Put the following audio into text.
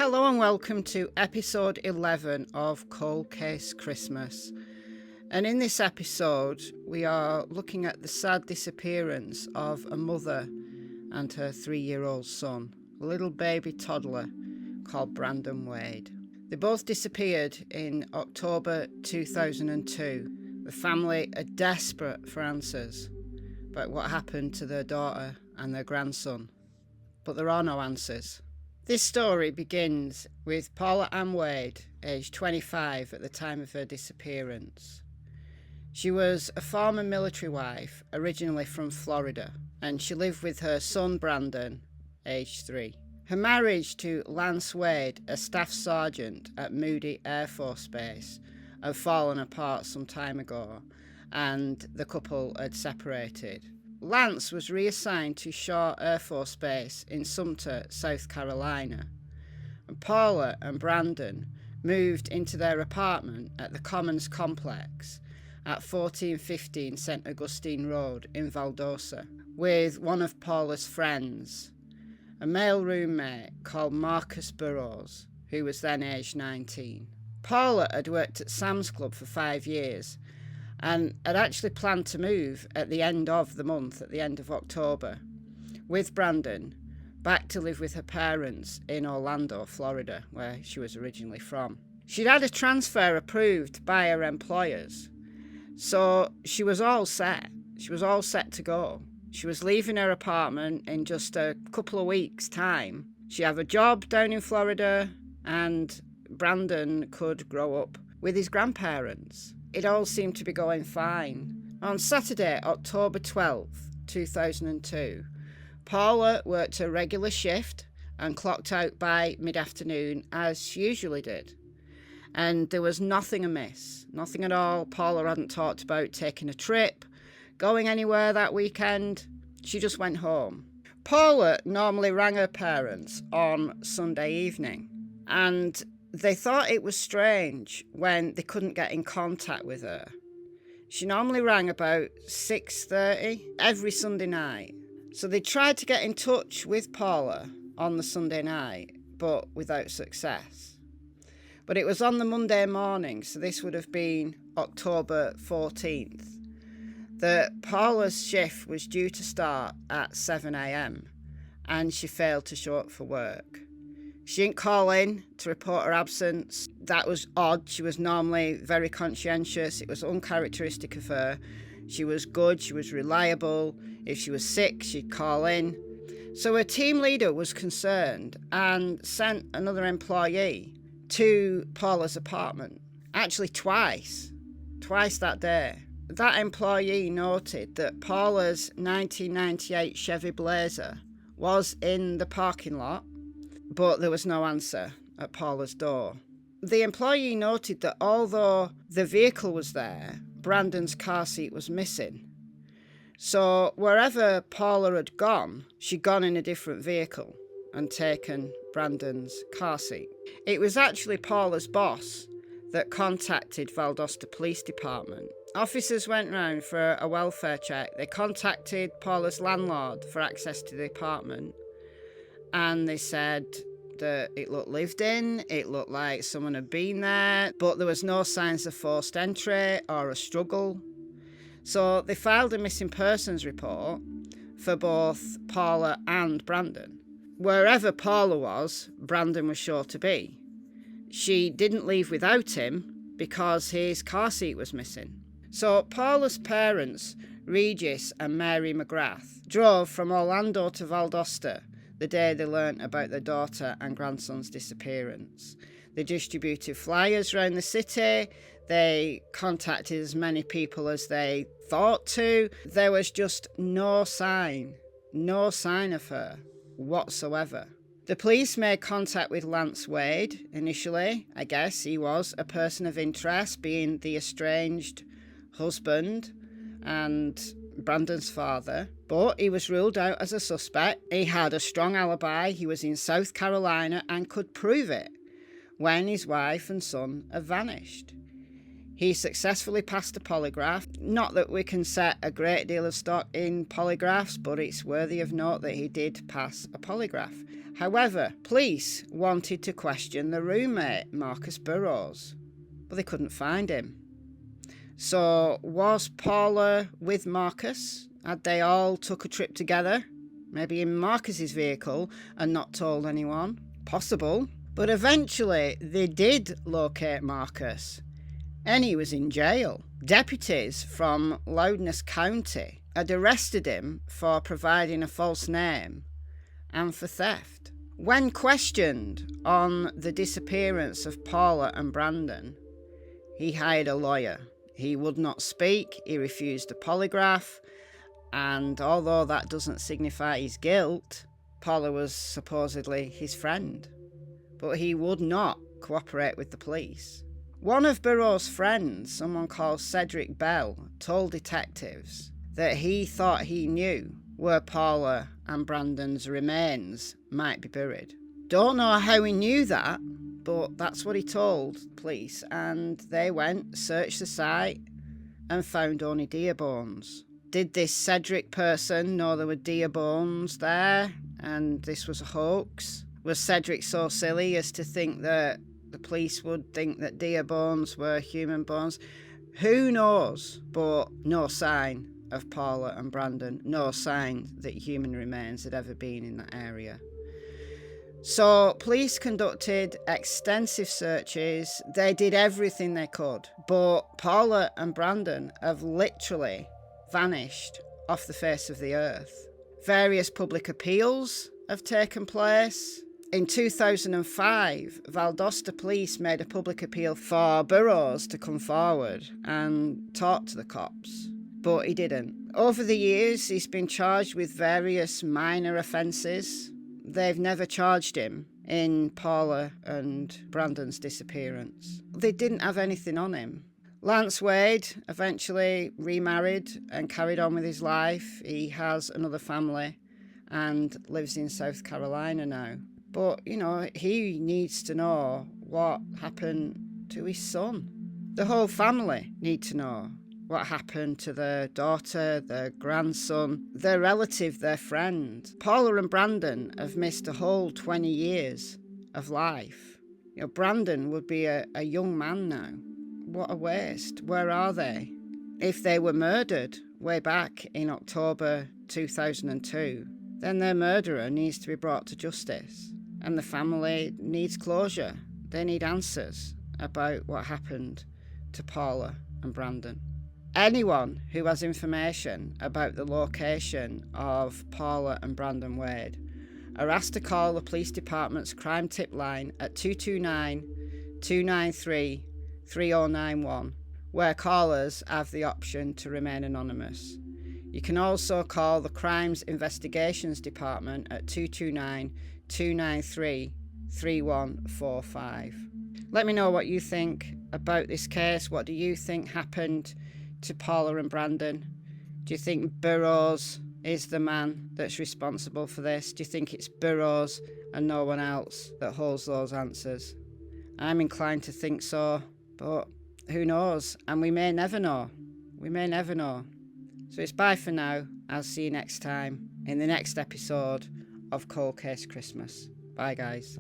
Hello and welcome to episode 11 of Cold Case Christmas. And in this episode, we are looking at the sad disappearance of a mother and her 3-year-old son, a little baby toddler called Brandon Wade. They both disappeared in October 2002. The family are desperate for answers about what happened to their daughter and their grandson. But there are no answers. This story begins with Paula Ann Wade, aged 25 at the time of her disappearance. She was a former military wife, originally from Florida, and she lived with her son Brandon, aged 3. Her marriage to Lance Wade, a staff sergeant at Moody Air Force Base, had fallen apart some time ago, and the couple had separated. Lance was reassigned to Shaw Air Force Base in Sumter, South Carolina, and Paula and Brandon moved into their apartment at the Commons Complex at 1415 St. Augustine Road in Valdosta with one of Paula's friends, a male roommate called Marcus Burrows, who was then aged 19. Paula had worked at Sam's Club for 5 years and had actually planned to move at the end of the month, at the end of October, with Brandon back to live with her parents in Orlando, Florida, where she was originally from. She'd had a transfer approved by her employers, so she was all set. She was all set to go. She was leaving her apartment in just a couple of weeks' time. She'd have a job down in Florida, and Brandon could grow up with his grandparents. It all seemed to be going fine. On Saturday, October 12th, 2002, Paula worked a regular shift and clocked out by mid-afternoon as she usually did. And there was nothing amiss, nothing at all. Paula hadn't talked about taking a trip, going anywhere that weekend. She just went home. Paula normally rang her parents on Sunday evening, and they thought it was strange when they couldn't get in contact with her. She normally rang about 6:30 every Sunday night. So they tried to get in touch with Paula on the Sunday night, but without success. But it was on the Monday morning, so this would have been October 14th, that Paula's shift was due to start at 7 a.m. and she failed to show up for work. She didn't call in to report her absence. That was odd. She was normally very conscientious. It was uncharacteristic of her. She was good. She was reliable. If she was sick, she'd call in. So her team leader was concerned and sent another employee to Paula's apartment. Actually, twice that day. That employee noted that Paula's 1998 Chevy Blazer was in the parking lot, but there was no answer at Paula's door. The employee noted that although the vehicle was there, Brandon's car seat was missing. So wherever Paula had gone, she'd gone in a different vehicle and taken Brandon's car seat. It was actually Paula's boss that contacted Valdosta Police Department. Officers went round for a welfare check. They contacted Paula's landlord for access to the apartment, and they said that it looked lived in, it looked like someone had been there, but there was no signs of forced entry or a struggle. So they filed a missing persons report for both Paula and Brandon. Wherever Paula was, Brandon was sure to be. She didn't leave without him because his car seat was missing. So Paula's parents, Regis and Mary McGrath, drove from Orlando to Valdosta the day they learnt about their daughter and grandson's disappearance. They distributed flyers around the city. They contacted as many people as they thought to. There was just no sign of her whatsoever. The police made contact with Lance Wade initially. I guess he was a person of interest, being the estranged husband and Brandon's father, but he was ruled out as a suspect. He had a strong alibi. He was in South Carolina and could prove it when his wife and son had vanished. He successfully passed a polygraph. Not that we can set a great deal of stock in polygraphs, but it's worthy of note that he did pass a polygraph. However, police wanted to question the roommate, Marcus Burrows, but they couldn't find him. So, was Paula with Marcus? Had they all took a trip together? Maybe in Marcus's vehicle and not told anyone? Possible. But eventually they did locate Marcus, and he was in jail. Deputies from Loudness County had arrested him for providing a false name and for theft. When questioned on the disappearance of Paula and Brandon, he hired a lawyer. He would not speak, he refused a polygraph, and although that doesn't signify his guilt, Paula was supposedly his friend. But he would not cooperate with the police. One of Burrows' friends, someone called Cedric Bell, told detectives that he thought he knew where Paula and Brandon's remains might be buried. Don't know how he knew that, but that's what he told police, and they went, searched the site, and found only deer bones. Did this Cedric person know there were deer bones there, and this was a hoax? Was Cedric so silly as to think that the police would think that deer bones were human bones? Who knows? But no sign of Paula and Brandon, no sign that human remains had ever been in that area. So police conducted extensive searches. They did everything they could, but Paula and Brandon have literally vanished off the face of the earth. Various public appeals have taken place. In 2005, Valdosta police made a public appeal for Burrows to come forward and talk to the cops, but he didn't. Over the years, he's been charged with various minor offences. They've never charged him in Paula and Brandon's disappearance. They didn't have anything on him. Lance Wade eventually remarried and carried on with his life. He has another family and lives in South Carolina now. But, he needs to know what happened to his son. The whole family need to know what happened to their daughter, their grandson, their relative, their friend. Paula and Brandon have missed a whole 20 years of life. Brandon would be a young man now. What a waste. Where are they? If they were murdered way back in October 2002, then their murderer needs to be brought to justice. And the family needs closure. They need answers about what happened to Paula and Brandon. Anyone who has information about the location of Paula and Brandon Wade are asked to call the police department's crime tip line at 229-293-3091, where callers have the option to remain anonymous. You can also call the Crimes Investigations Department at 229-293-3145. Let me know what you think about this case. What do you think happened to Paula and Brandon? Do you think Burrows is the man that's responsible for this? Do you think it's Burrows and no one else that holds those answers? I'm inclined to think so, but who knows? And we may never know. We may never know. So it's bye for now. I'll see you next time in the next episode of Cold Case Christmas. Bye, guys.